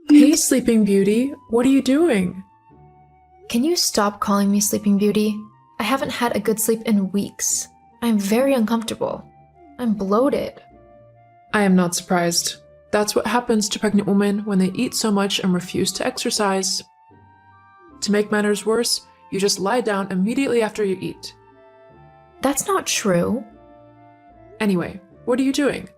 Hey, Sleeping Beauty, what are you doing? Can you stop calling me Sleeping Beauty? I haven't had a good sleep in weeks. I'm very uncomfortable. I'm bloated. I am not surprised. That's what happens to pregnant women when they eat so much and refuse to exercise. To make matters worse, you just lie down immediately after you eat. That's not true. Anyway, what are you doing?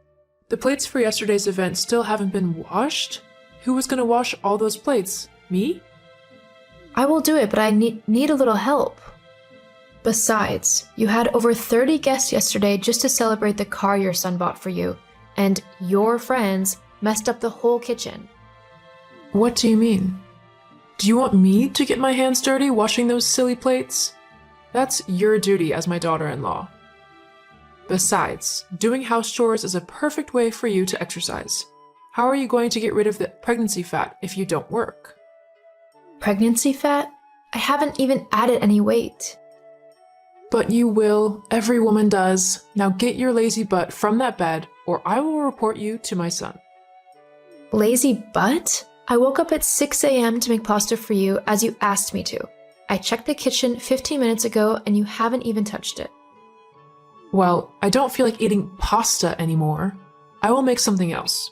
The plates for yesterday's event still haven't been washed? Who was gonna wash all those plates? Me? I will do it, but I need a little help. Besides, you had over 30 guests yesterday just to celebrate the car your son bought for you, and your friends messed up the whole kitchen. What do you mean? Do you want me to get my hands dirty washing those silly plates? That's your duty as my daughter-in-law. Besides, doing house chores is a perfect way for you to exercise. How are you going to get rid of the pregnancy fat if you don't work? Pregnancy fat? I haven't even added any weight. But you will. Every woman does. Now get your lazy butt from that bed, or I will report you to my son. Lazy butt? I woke up at 6 a.m. to make pasta for you as you asked me to. I checked the kitchen 15 minutes ago and you haven't even touched it. Well, I don't feel like eating pasta anymore. I will make something else.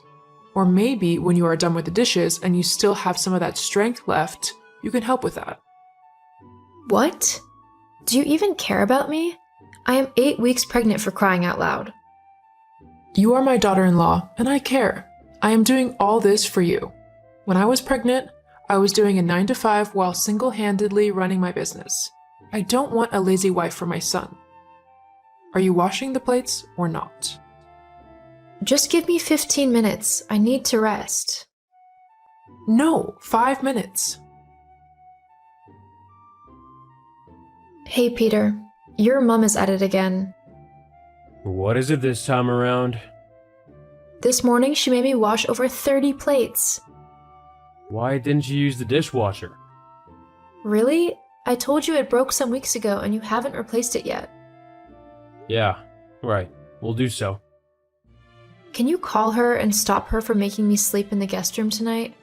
Or maybe when you are done with the dishes and you still have some of that strength left, you can help with that. What? Do you even care about me? I am 8 weeks pregnant, for crying out loud. You are my daughter-in-law, and I care. I am doing all this for you. When I was pregnant, I was doing a 9-to-5 while single-handedly running my business. I don't want a lazy wife for my son. Are you washing the plates or not? Just give me 15 minutes. I need to rest. No, 5 minutes. Hey, Peter. Your mom is at it again. What is it this time around? This morning, she made me wash over 30 plates. Why didn't you use the dishwasher? Really? I told you it broke some weeks ago and you haven't replaced it yet. Yeah, right. We'll do so. Can you call her and stop her from making me sleep in the guest room tonight?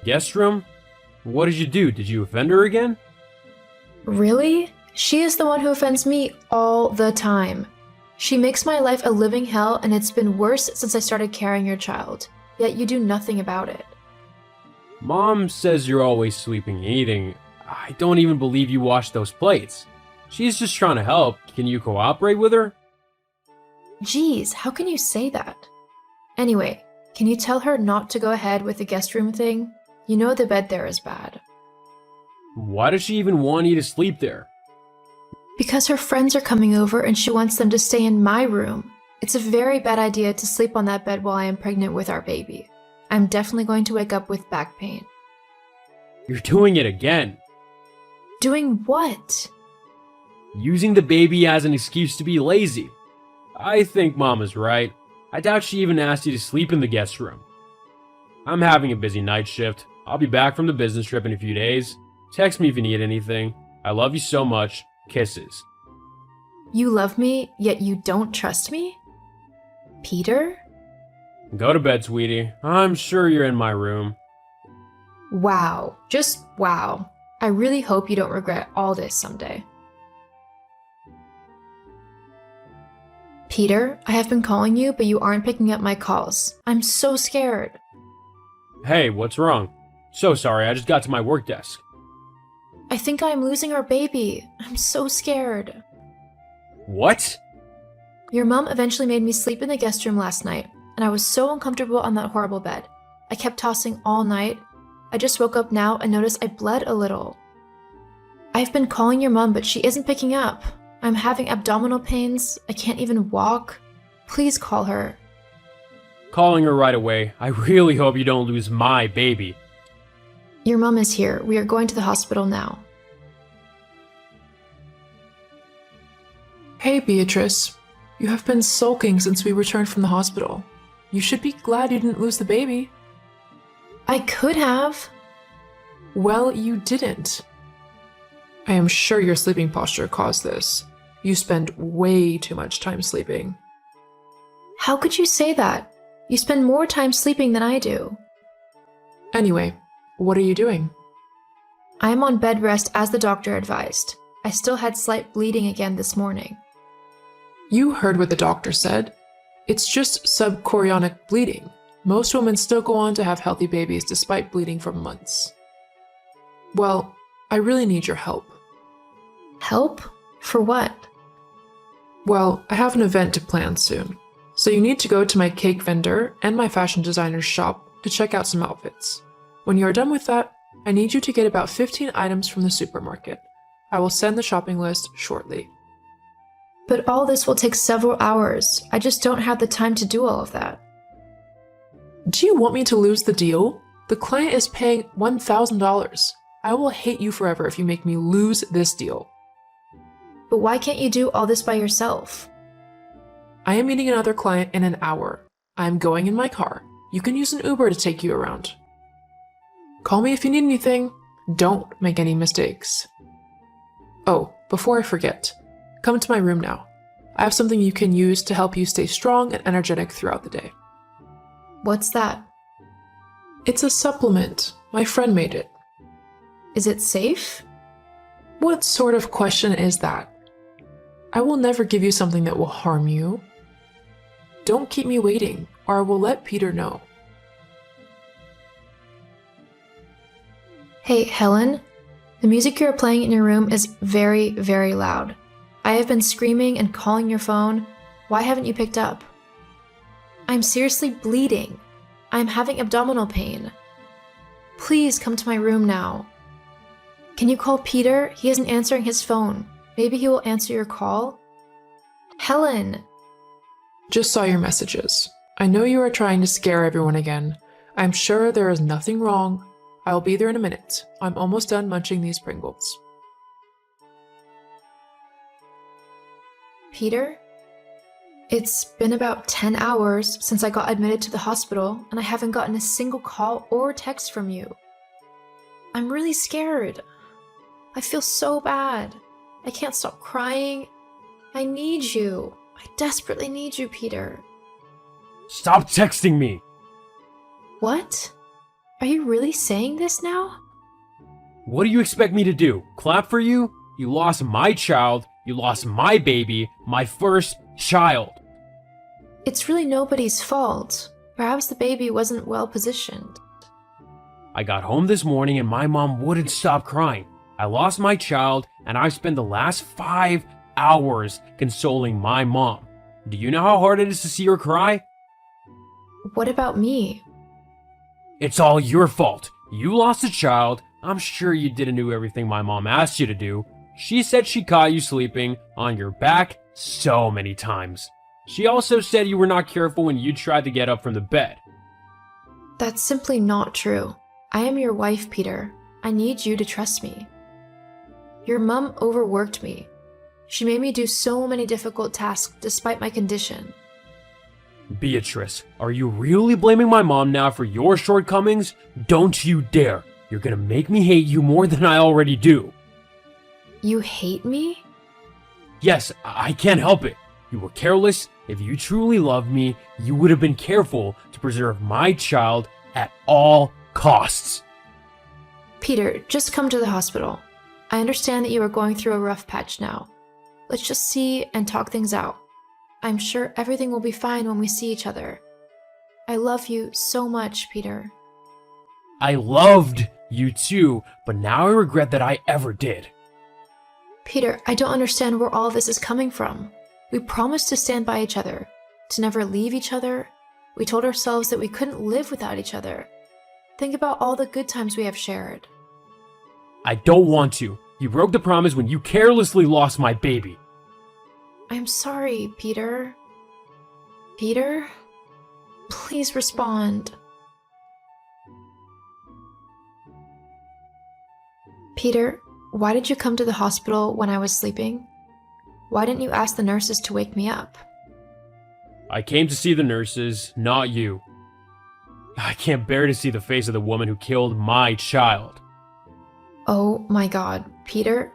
Guest room? What did you do? Did you offend her again? Really? She is the one who offends me all the time. She makes my life a living hell, and it's been worse since I started carrying your child. Yet you do nothing about it. Mom says you're always sleeping and eating. I don't even believe you washed those plates. She's just trying to help. Can you cooperate with her? Geez, how can you say that? Anyway, can you tell her not to go ahead with the guest room thing? You know the bed there is bad. Why does she even want you to sleep there? Because her friends are coming over and she wants them to stay in my room. It's a very bad idea to sleep on that bed while I am pregnant with our baby. I'm definitely going to wake up with back pain. You're doing it again. Doing what? Using the baby as an excuse to be lazy. I think Mom is right. I doubt she even asked you to sleep in the guest room. I'm having a busy night shift. I'll be back from the business trip in a few days. Text me if you need anything. I love you so much. Kisses. You love me, yet you don't trust me? Peter? Go to bed, sweetie. I'm sure you're in my room. Wow. Just wow. I really hope you don't regret all this someday. Peter, I have been calling you, but you aren't picking up my calls. I'm so scared. Hey, what's wrong? So sorry, I just got to my work desk. I think I'm losing our baby. I'm so scared. What? Your mom eventually made me sleep in the guest room last night, and I was so uncomfortable on that horrible bed. I kept tossing all night. I just woke up now and noticed I bled a little. I've been calling your mom, but she isn't picking up. I'm having abdominal pains. I can't even walk. Please call her. Calling her right away. I really hope you don't lose my baby. Your mom is here. We are going to the hospital now. Hey, Beatrice. You have been sulking since we returned from the hospital. You should be glad you didn't lose the baby. I could have. Well, you didn't. I am sure your sleeping posture caused this. You spend way too much time sleeping. How could you say that? You spend more time sleeping than I do. Anyway, what are you doing? I am on bed rest as the doctor advised. I still had slight bleeding again this morning. You heard what the doctor said. It's just subchorionic bleeding. Most women still go on to have healthy babies despite bleeding for months. Well, I really need your help. Help? For what? Well, I have an event to plan soon, so you need to go to my cake vendor and my fashion designer's shop to check out some outfits. When you are done with that, I need you to get about 15 items from the supermarket. I will send the shopping list shortly. But all this will take several hours. I just don't have the time to do all of that. Do you want me to lose the deal? The client is paying $1,000. I will hate you forever if you make me lose this deal. But why can't you do all this by yourself? I am meeting another client in an hour. I am going in my car. You can use an Uber to take you around. Call me if you need anything. Don't make any mistakes. Oh, before I forget, come to my room now. I have something you can use to help you stay strong and energetic throughout the day. What's that? It's a supplement. My friend made it. Is it safe? What sort of question is that? I will never give you something that will harm you. Don't keep me waiting, or I will let Peter know. Hey, Helen. The music you're playing in your room is very, very loud. I have been screaming and calling your phone. Why haven't you picked up? I'm seriously bleeding. I'm having abdominal pain. Please come to my room now. Can you call Peter? He isn't answering his phone. Maybe he will answer your call. Helen! Just saw your messages. I know you are trying to scare everyone again. I'm sure there is nothing wrong. I'll be there in a minute. I'm almost done munching these Pringles. Peter? It's been about 10 hours since I got admitted to the hospital, and I haven't gotten a single call or text from you. I'm really scared. I feel so bad. I can't stop crying. I need you. I desperately need you, Peter. Stop texting me! What? Are you really saying this now? What do you expect me to do? Clap for you? You lost my child, you lost my baby, my first child. It's really nobody's fault. Perhaps the baby wasn't well positioned. I got home this morning and my mom wouldn't stop crying. I lost my child and I spent the last 5 hours consoling my mom. Do you know how hard it is to see her cry? What about me? It's all your fault. You lost a child. I'm sure you didn't do everything my mom asked you to do. She said she caught you sleeping on your back so many times. She also said you were not careful when you tried to get up from the bed. That's simply not true. I am your wife, Peter. I need you to trust me. Your mom overworked me. She made me do so many difficult tasks despite my condition. Beatrice, are you really blaming my mom now for your shortcomings? Don't you dare. You're gonna make me hate you more than I already do. You hate me? Yes, I can't help it. You were careless. If you truly loved me, you would have been careful to preserve my child at all costs. Peter, just come to the hospital. I understand that you are going through a rough patch now. Let's just see and talk things out. I'm sure everything will be fine when we see each other. I love you so much, Peter. I loved you too, but now I regret that I ever did. Peter, I don't understand where all this is coming from. We promised to stand by each other, to never leave each other. We told ourselves that we couldn't live without each other. Think about all the good times we have shared. I don't want to. You broke the promise when you carelessly lost my baby. I'm sorry, Peter. Peter? Please respond. Peter, why did you come to the hospital when I was sleeping? Why didn't you ask the nurses to wake me up? I came to see the nurses, not you. I can't bear to see the face of the woman who killed my child. Oh my god, Peter,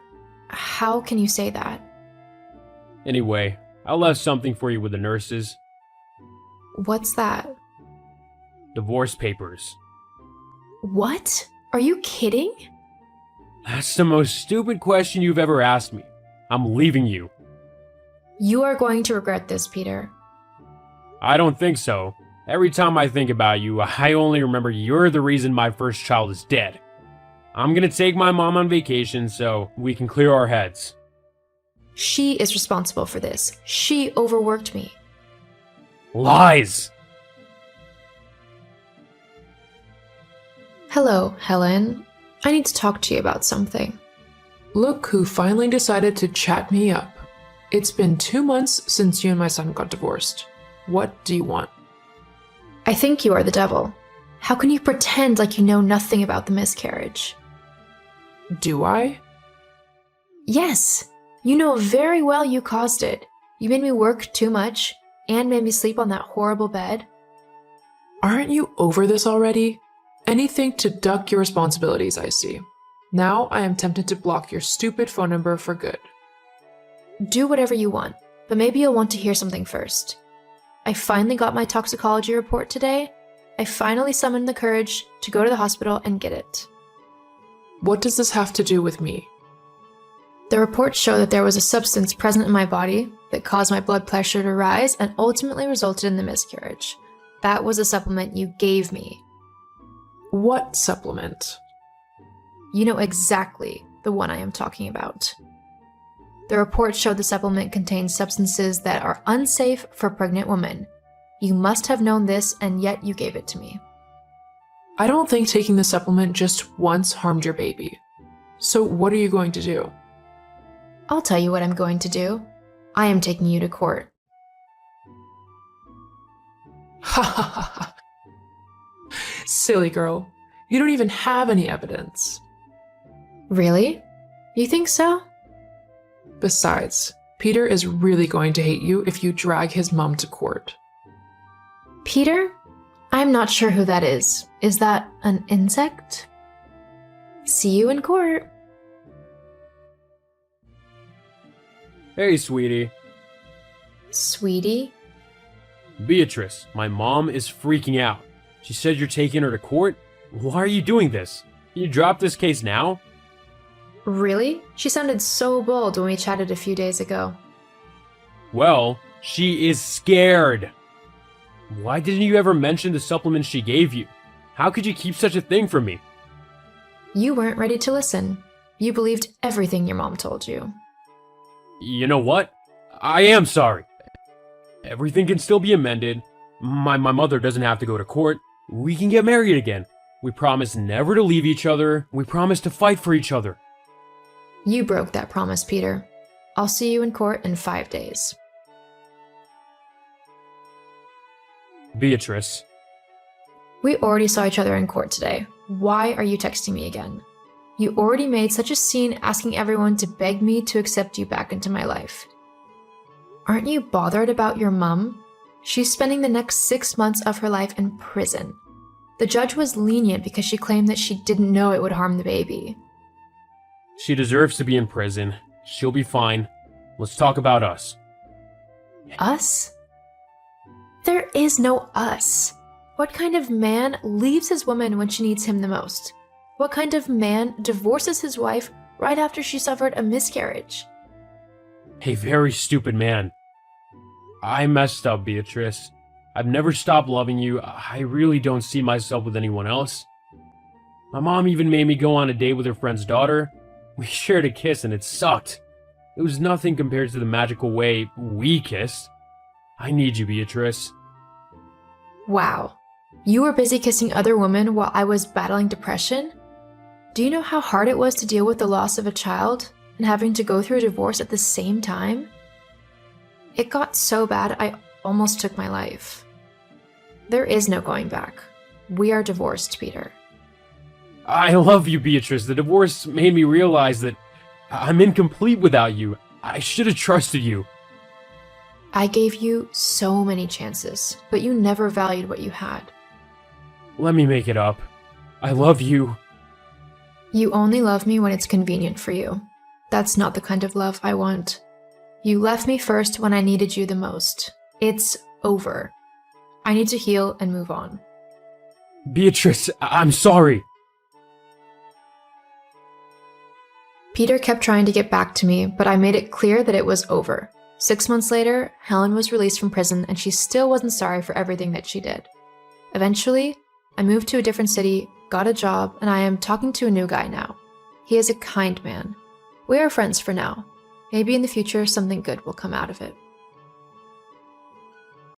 how can you say that? Anyway, I left something for you with the nurses. What's that? Divorce papers. What? Are you kidding? That's the most stupid question you've ever asked me. I'm leaving you. You are going to regret this, Peter. I don't think so. Every time I think about you, I only remember you're the reason my first child is dead. I'm gonna take my mom on vacation so we can clear our heads. She is responsible for this. She overworked me. Lies! Hello, Helen. I need to talk to you about something. Look who finally decided to chat me up. It's been 2 months since you and my son got divorced. What do you want? I think you are the devil. How can you pretend like you know nothing about the miscarriage? Do I? Yes, you know very well you caused it. You made me work too much and made me sleep on that horrible bed. Aren't you over this already? Anything to duck your responsibilities, I see. Now I am tempted to block your stupid phone number for good. Do whatever you want, but maybe you'll want to hear something first. I finally got my toxicology report today. I finally summoned the courage to go to the hospital and get it. What does this have to do with me? The reports show that there was a substance present in my body that caused my blood pressure to rise and ultimately resulted in the miscarriage. That was a supplement you gave me. What supplement? You know exactly the one I am talking about. The report showed the supplement contains substances that are unsafe for pregnant women. You must have known this, and yet you gave it to me. I don't think taking the supplement just once harmed your baby. So what are you going to do? I'll tell you what I'm going to do. I am taking you to court. Ha ha ha ha. Silly girl. You don't even have any evidence. Really? You think so? Besides, Peter is really going to hate you if you drag his mom to court. Peter? I'm not sure who that is. Is that an insect? See you in court. Hey, sweetie. Sweetie? Beatrice, my mom is freaking out. She said you're taking her to court? Why are you doing this? Can you drop this case now? Really? She sounded so bold when we chatted a few days ago. Well, she is scared. Why didn't you ever mention the supplement she gave you? How could you keep such a thing from me? You weren't ready to listen. You believed everything your mom told you. You know what? I am sorry. Everything can still be amended. My mother doesn't have to go to court. We can get married again. We promise never to leave each other. We promise to fight for each other. You broke that promise, Peter. I'll see you in court in 5 days. Beatrice. We already saw each other in court today. Why are you texting me again? You already made such a scene asking everyone to beg me to accept you back into my life. Aren't you bothered about your mom? She's spending the next 6 months of her life in prison. The judge was lenient because she claimed that she didn't know it would harm the baby. She deserves to be in prison. She'll be fine. Let's talk about us. Us? There is no us. What kind of man leaves his woman when she needs him the most? What kind of man divorces his wife right after she suffered a miscarriage? A very stupid man. I messed up, Beatrice. I've never stopped loving you. I really don't see myself with anyone else. My mom even made me go on a date with her friend's daughter. We shared a kiss and it sucked. It was nothing compared to the magical way we kissed. I need you, Beatrice. Wow. You were busy kissing other women while I was battling depression? Do you know how hard it was to deal with the loss of a child and having to go through a divorce at the same time? It got so bad I almost took my life. There is no going back. We are divorced, Peter. I love you, Beatrice. The divorce made me realize that I'm incomplete without you. I should have trusted you. I gave you so many chances, but you never valued what you had. Let me make it up. I love you. You only love me when it's convenient for you. That's not the kind of love I want. You left me first when I needed you the most. It's over. I need to heal and move on. Beatrice, I'm sorry. Peter kept trying to get back to me, but I made it clear that it was over. 6 months later, Helen was released from prison and she still wasn't sorry for everything that she did. Eventually, I moved to a different city, got a job, and I am talking to a new guy now. He is a kind man. We are friends for now. Maybe in the future something good will come out of it.